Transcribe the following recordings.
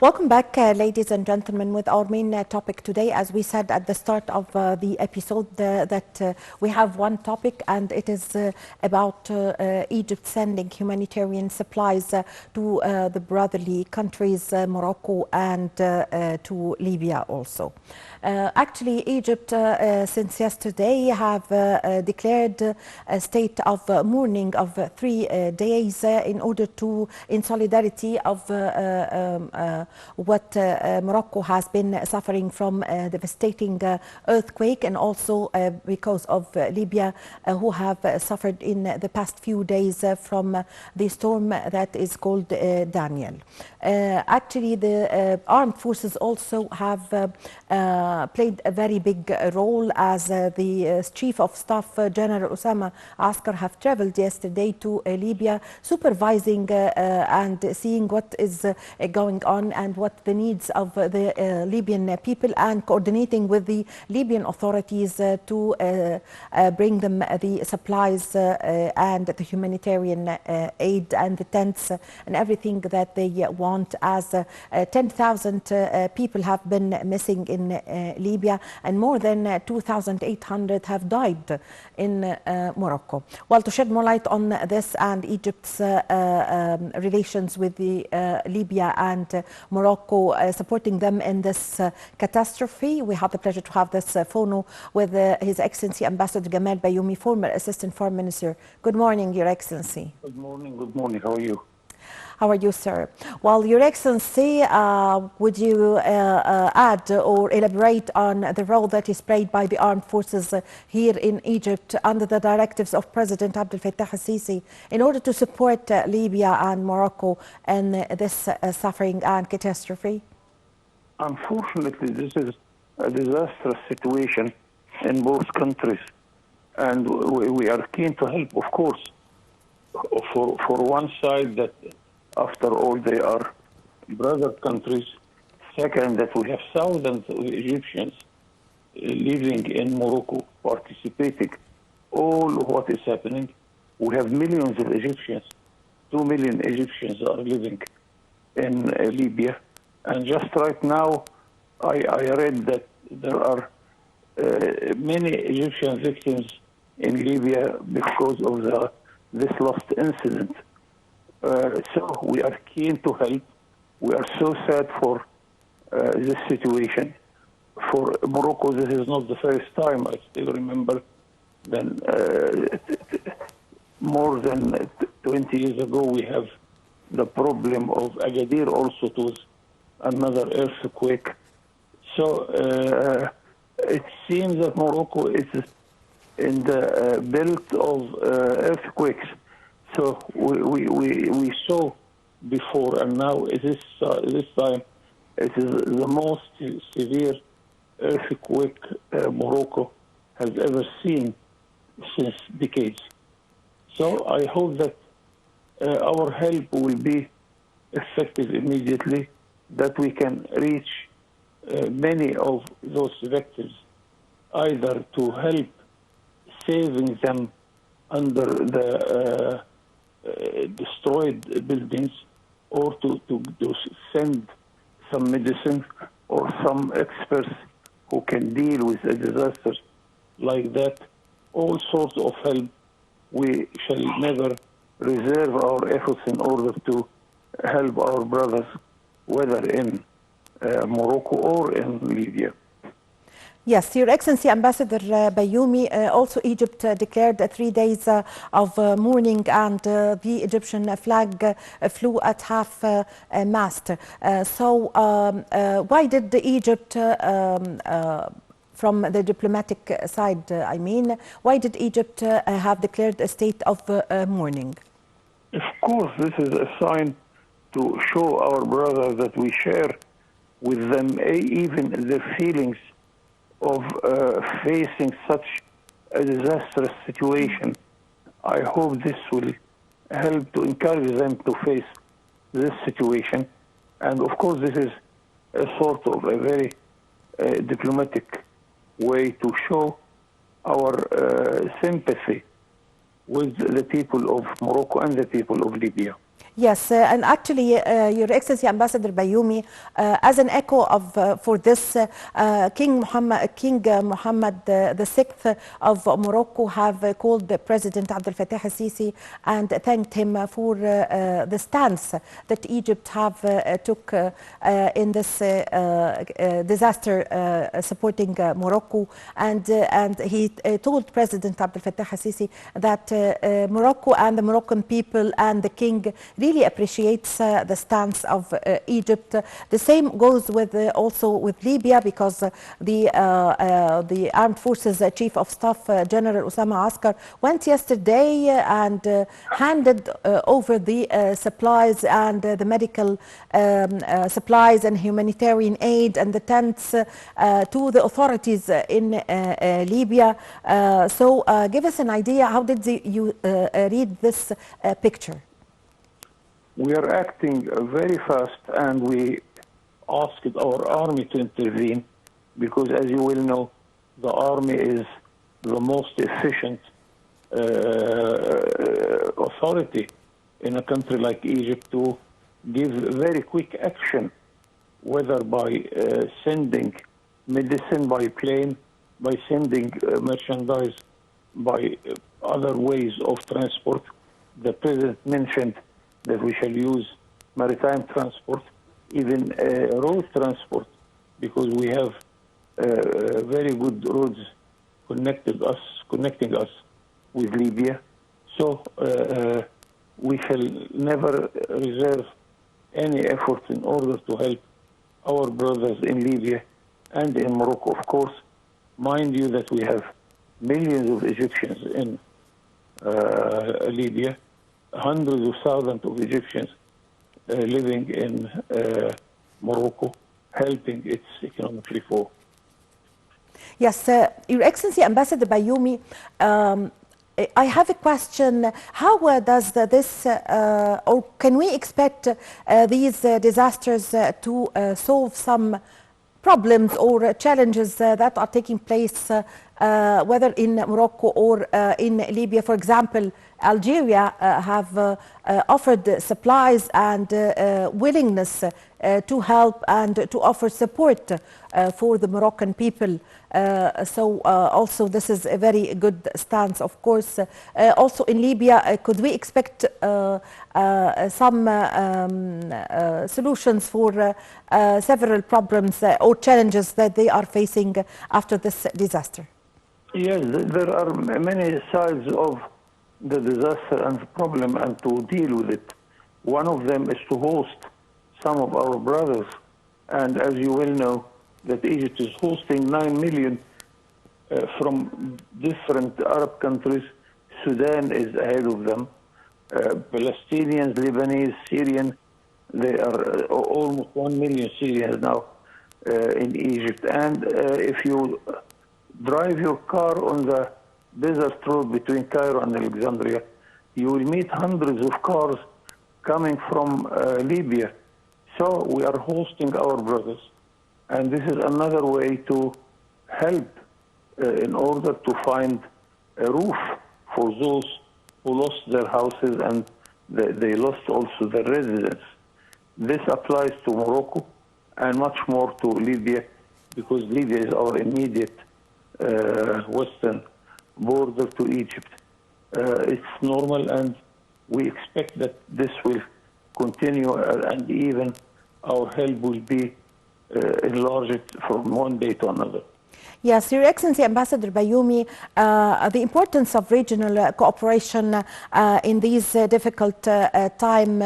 Welcome back, ladies and gentlemen, with our main topic today. As we said at the start of the episode, that we have one topic, and it is about Egypt sending humanitarian supplies to the brotherly countries, Morocco and to Libya also. Actually, Egypt, since yesterday, have declared a state of mourning of 3 days in order to, in solidarity of what Morocco has been suffering from devastating earthquake, and also because of Libya, who have suffered in the past few days from the storm that is called Daniel. Actually, the armed forces also have played a very big role, as the Chief of Staff General Osama Askar have traveled yesterday to Libya, supervising and seeing what is going on and what the needs of the Libyan people, and coordinating with the Libyan authorities to bring them the supplies and the humanitarian aid and the tents and everything that they want, as 10,000 people have been missing in Libya, and more than 2,800 have died in Morocco. Well, to shed more light on this and Egypt's relations with the Libya and Morocco, supporting them in this catastrophe, we have the pleasure to have this phono with His Excellency Ambassador Gamal Bayoumi, former Assistant Foreign Minister. Good morning, Your Excellency. Good morning. Good morning. How are you? How are you, sir? Well, Your Excellency, would you add or elaborate on the role that is played by the armed forces here in Egypt under the directives of President Abdel Fattah al-Sisi in order to support Libya and Morocco in this suffering and catastrophe? Unfortunately, this is a disastrous situation in both countries, and we are keen to help, of course, for one side, that after all they are brother countries. Second, that we have thousands of Egyptians living in Morocco, participating all what is happening. We have millions of Egyptians. 2 million Egyptians are living in Libya. And just right now, I read that there are many Egyptian victims in Libya because of this last incident. So we are keen to help. We are so sad for this situation. For Morocco, this is not the first time. I still remember more than 20 years ago, we have the problem of Agadir also. It was another earthquake. So it seems that Morocco is in the belt of earthquakes. So we saw before, and now this time it is the most severe earthquake Morocco has ever seen since decades. So I hope that our help will be effective immediately, that we can reach many of those victims, either to help saving them under the destroyed buildings, or to send some medicine or some experts who can deal with a disaster like that. All sorts of help. We shall never reserve our efforts in order to help our brothers, whether in Morocco or in Libya. Yes, Your Excellency Ambassador Bayoumi, also Egypt declared 3 days of mourning, and the Egyptian flag flew at half mast. So why did Egypt, from the diplomatic side, I mean, why did Egypt have declared a state of mourning? Of course, this is a sign to show our brothers that we share with them even their feelings of facing such a disastrous situation. I hope this will help to encourage them to face this situation. And of course, this is a sort of a very diplomatic way to show our sympathy with the people of Morocco and the people of Libya. Yes, and actually, Your Excellency Ambassador Bayoumi, as an echo of for this, King Mohammed the Sixth of Morocco have called President Abdel Fattah al-Sisi and thanked him for the stance that Egypt have took in this disaster supporting Morocco, and he told President Abdel Fattah al-Sisi that Morocco and the Moroccan people and the king really appreciates the stance of Egypt. The same goes with also with Libya, because the Armed Forces Chief of Staff General Osama Askar went yesterday and handed over the supplies and the medical supplies and humanitarian aid and the tents to the authorities in Libya. So give us an idea, how did you read this picture? We are acting very fast, and we asked our army to intervene because, as you will know, the army is the most efficient authority in a country like Egypt to give very quick action, whether by sending medicine by plane, by sending merchandise by other ways of transport. The President mentioned that we shall use maritime transport, even road transport, because we have very good roads connecting us with Libya. So we shall never reserve any effort in order to help our brothers in Libya and in Morocco, of course. Mind you that we have millions of Egyptians in Libya, hundreds of thousands of Egyptians living in Morocco, helping its economic reform. Yes, Your Excellency Ambassador Bayoumi, I have a question. How does this, or can we expect these disasters to solve some problems or challenges that are taking place, whether in Morocco or in Libya? For example, Algeria have offered supplies and willingness to help and to offer support for the Moroccan people. So also this is a very good stance, of course. Also in Libya, could we expect some solutions for several problems or challenges that they are facing after this disaster? Yes, there are many sides of the disaster and the problem, and to deal with it. One of them is to host some of our brothers, and as you well know, that Egypt is hosting 9 million from different Arab countries. Sudan is ahead of them. Palestinians, Lebanese, Syrian, they are almost 1 million Syrians now in Egypt. And if you drive your car on the desert road between Cairo and Alexandria, you will meet hundreds of cars coming from Libya. So we are hosting our brothers. And this is another way to help in order to find a roof for those who lost their houses and they lost also their residence. This applies to Morocco and much more to Libya, because Libya is our immediate western border to Egypt. It's normal, and we expect that this will continue, and even our help will be enlarged from one day to another. Yes, Your Excellency Ambassador Bayoumi, the importance of regional cooperation in these difficult time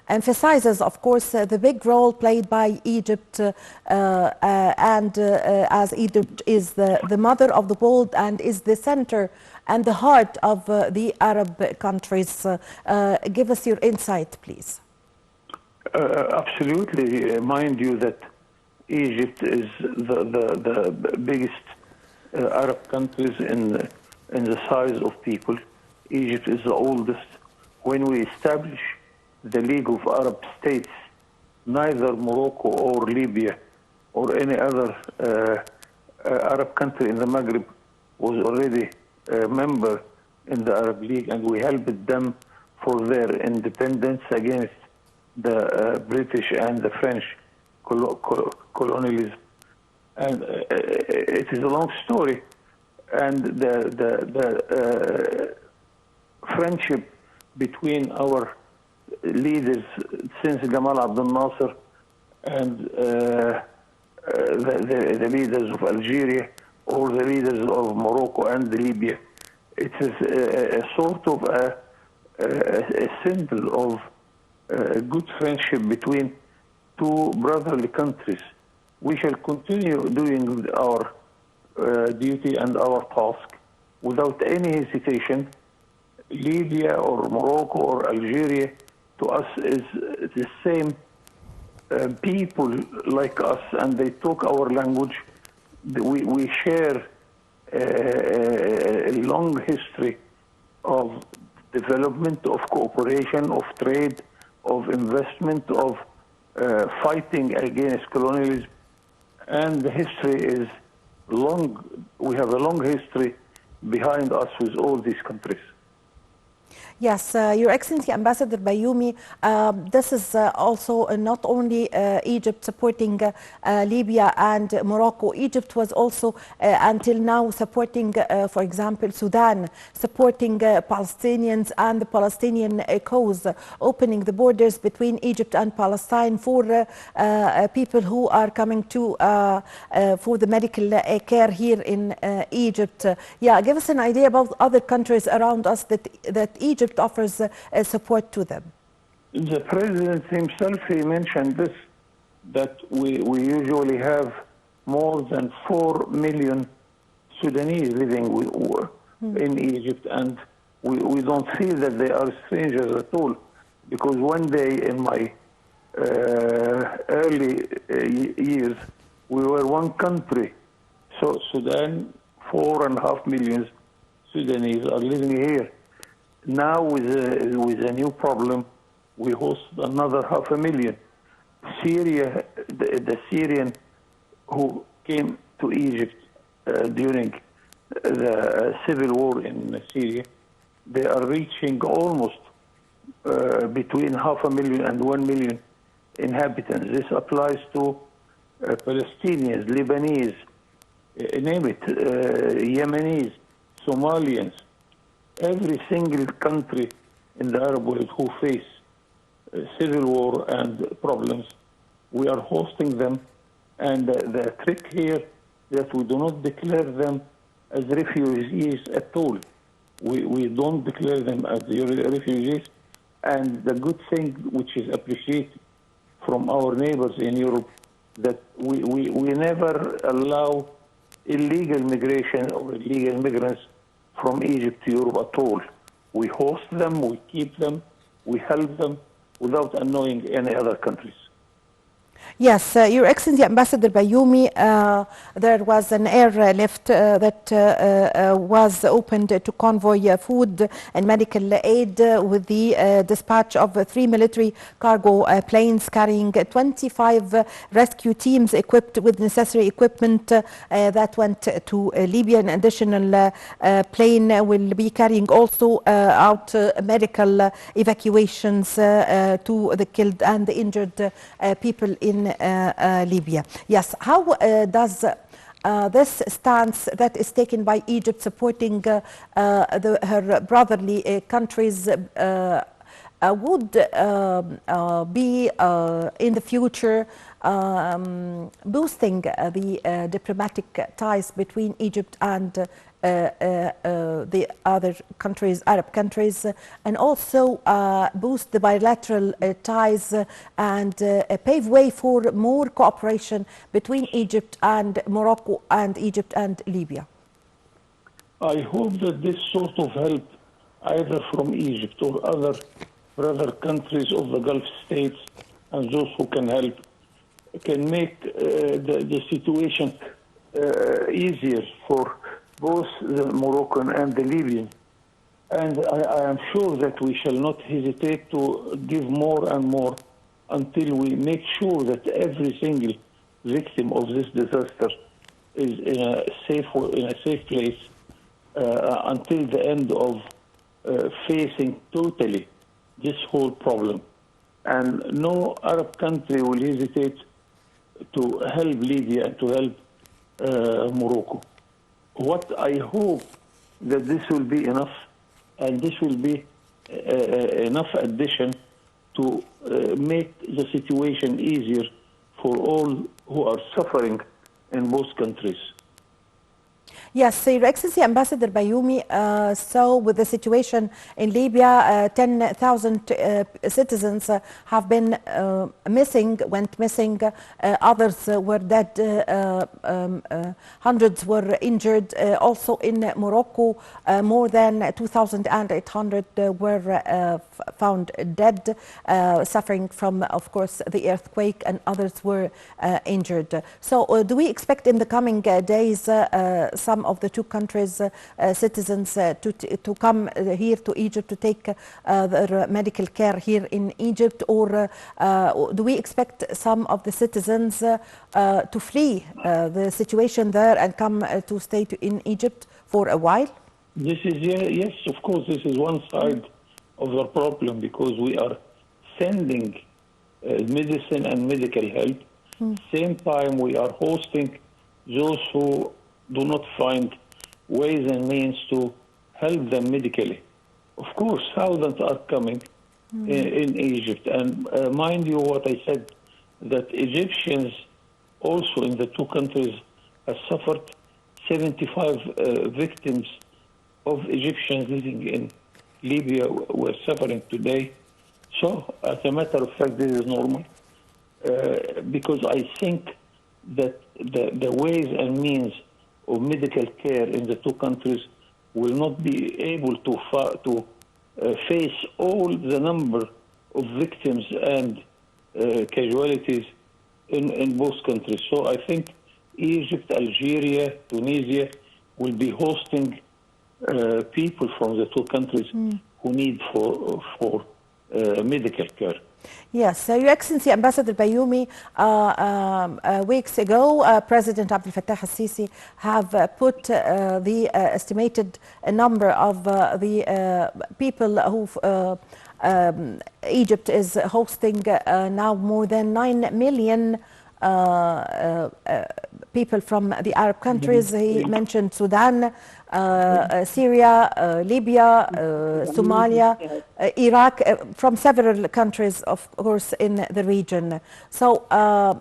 emphasizes, of course, the big role played by Egypt, and as Egypt is the mother of the world and is the center and the heart of the Arab countries. Give us your insight, please. Absolutely. Mind you that Egypt is the biggest Arab countries in the size of people. Egypt is the oldest. When we established the League of Arab States, neither Morocco or Libya or any other Arab country in the Maghreb was already a member in the Arab League, and we helped them for their independence against the British and the French colonialism. And it is a long story. And the friendship between our leaders since Gamal Abdel Nasser and the leaders of Algeria or the leaders of Morocco and Libya, it is a sort of a symbol of good friendship between two brotherly countries. We shall continue doing our duty and our task without any hesitation. Libya or Morocco or Algeria to us is the same people like us, and they talk our language. We share a long history of development, of cooperation, of trade, of investment, of fighting against colonialism. And the history is long. We have a long history behind us with all these countries. Yes, Your Excellency, Ambassador Bayoumi, this is also not only Egypt supporting Libya and Morocco. Egypt was also until now supporting, for example, Sudan, supporting Palestinians and the Palestinian cause, opening the borders between Egypt and Palestine for people who are coming to for the medical care here in Egypt. Yeah, give us an idea about other countries around us that Egypt offers support to them. The president himself, he mentioned this, that we usually have more than 4 million Sudanese living in Egypt, and we don't feel that they are strangers at all, because one day in my early years, we were one country. So Sudan, 4.5 million Sudanese are living here. Now with a new problem, we host another 500,000. Syria, the Syrian who came to Egypt during the civil war in Syria, they are reaching almost between 500,000 and 1 million inhabitants. This applies to Palestinians, Lebanese, name it, Yemenis, Somalians. Every single country in the Arab world who face civil war and problems, we are hosting them. And the trick here that we do not declare them as refugees at all. We don't declare them as refugees. And the good thing, which is appreciated from our neighbors in Europe, that we never allow illegal migration or illegal migrants from Egypt to Europe at all. We host them, we keep them, we help them without annoying any other countries. Yes, Your Excellency, Ambassador Bayoumi, there was an airlift that was opened to convoy food and medical aid with the dispatch of 3 military cargo planes carrying 25 rescue teams equipped with necessary equipment that went to Libya. An additional plane will be carrying also out medical evacuations to the killed and the injured people in Libya. Yes, how does this stance that is taken by Egypt supporting her brotherly countries would be in the future boosting the diplomatic ties between Egypt and the other countries, Arab countries, and also boost the bilateral ties and pave way for more cooperation between Egypt and Morocco and Egypt and Libya? I hope that this sort of help, either from Egypt or other brother countries of the Gulf states and those who can help, can make the situation easier for both the Moroccan and the Libyan. And I am sure that we shall not hesitate to give more and more until we make sure that every single victim of this disaster is in a safe place until the end of facing totally this whole problem. And no Arab country will hesitate to help Libya and to help Morocco. What I hope that this will be enough, and this will be enough addition to make the situation easier for all who are suffering in both countries. Yes, so Your Excellency Ambassador Bayoumi, so with the situation in Libya, 10,000 citizens have been went missing, others were dead, hundreds were injured. Also in Morocco, more than 2,800 were found dead, suffering from, of course, the earthquake, and others were injured. So do we expect in the coming days some of the two countries' citizens to come here to Egypt to take their medical care here in Egypt, or do we expect some of the citizens to flee the situation there and come to stay in Egypt for a while? This is, yes, of course, this is one side of the problem, because we are sending medicine and medical help. Same time, we are hosting those who do not find ways and means to help them medically. Of course, thousands are coming in Egypt. And mind you what I said, that Egyptians also in the two countries have suffered. 75 victims of Egyptians living in Libya were suffering today. So, as a matter of fact, this is normal. Because I think that the ways and means of medical care in the two countries will not be able to face all the number of victims and casualties in both countries. So I think Egypt, Algeria, Tunisia will be hosting people from the two countries who need for medical care. Yes, Your Excellency Ambassador Bayoumi, weeks ago, President Abdel Fattah al-Sisi have put the estimated number of the people who Egypt is hosting now more than 9 million people from the Arab countries. He mentioned Sudan, Syria, Libya, Somalia, Iraq, from several countries, of course, in the region. So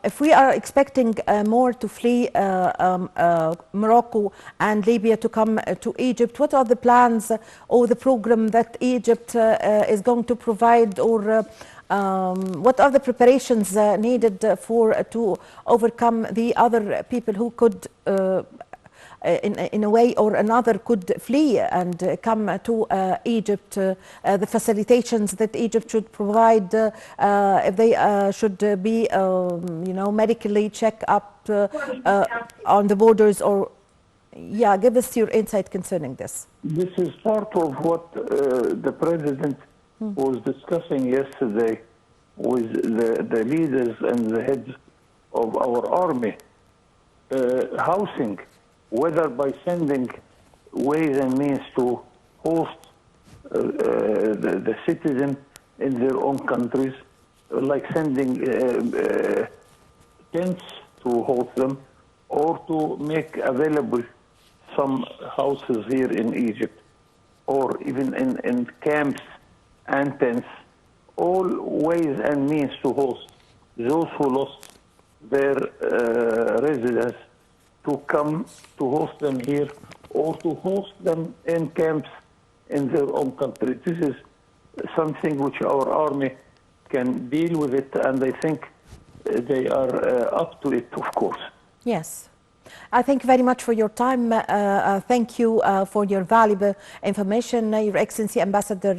if we are expecting more to flee Morocco and Libya to come to Egypt, what are the plans or the program that Egypt is going to provide, or what are the preparations needed to overcome the other people who could, in a way or another, could flee and come to Egypt? The facilitations that Egypt should provide, if they should be, medically checked up on the borders, or give us your insight concerning this. This is part of what the president was discussing yesterday with the leaders and the heads of our army. Housing, whether by sending ways and means to host the citizen in their own countries, like sending tents to host them, or to make available some houses here in Egypt, or even in camps and tents, all ways and means to host those who lost their residence, to come to host them here, or to host them in camps in their own country. This is something which our army can deal with it, and I think they are up to it, of course. Yes. I thank you very much for your time. Thank you for your valuable information. Your Excellency Ambassador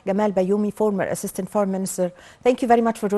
Gamal Bayoumi, former Assistant Foreign Minister, thank you very much for joining